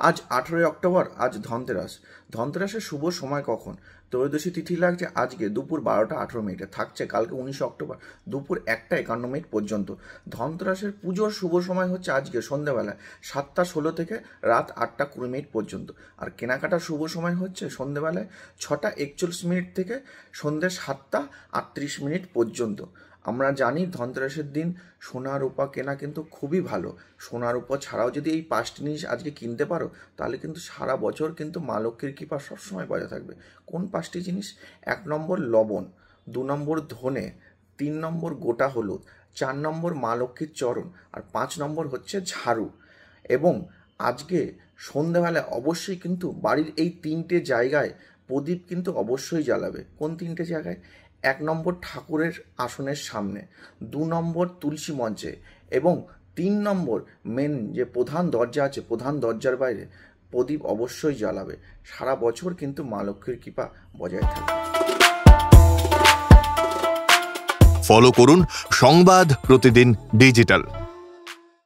আজ 18 অক্টোবর, আজ ধনতেরাস। ধনতেরাসের শুভ সময় কখন? ত্রয়োদশী তিথি লাগছে আজকে দুপুর 12টা 18 মিনিটে, থাকছে কালকে 19 অক্টোবর দুপুর 1টা 51 মিনিট পর্যন্ত। ধনতেরাসের পুজোর শুভ সময় হচ্ছে আজকে সন্ধ্যেবেলায় 7টা 16 থেকে রাত 8টা 20 মিনিট পর্যন্ত। আর কেনাকাটার শুভ সময় হচ্ছে সন্ধ্যেবেলায় 6টা 41 মিনিট থেকে সন্ধ্যে 7টা 38 মিনিট পর্যন্ত। আমরা জানি ধনতেরাসের দিন সোনা রূপা কেনা কিন্তু খুবই ভালো। সোনা রূপা ছাড়াও যদি এই 5টি জিনিস আজকে কিনতে পারো, তাহলে কিন্তু সারা বছর কিন্তু মা লক্ষ্মীর কৃপা সবসময় বজায় থাকবে। কোন 5টি জিনিস? 1 নম্বর লবণ, 2 নম্বর ধনে, 3 নম্বর গোটা হলুদ, 4 নম্বর মা লক্ষ্মীর চরণ, আর 5 নম্বর হচ্ছে ঝাড়ু। এবং আজকে সন্ধ্যাবেলায় অবশ্যই কিন্তু বাড়ির এই 3টে জায়গায় প্রদীপ কিন্তু অবশ্যই জ্বালাবে। কোন 3টে জায়গায়? 1 নম্বর ঠাকুরের আসনের সামনে, 2 নম্বর তুলসী মঞ্চে, এবং 3 নম্বর মেন যে প্রধান দরজা আছে, প্রধান দরজার বাইরে প্রদীপ অবশ্যই জ্বালাবে। সারা বছর কিন্তু মা লক্ষ্মীর কৃপা বজায় থাকবে। ফলো করুন সংবাদ প্রতিদিন ডিজিটাল।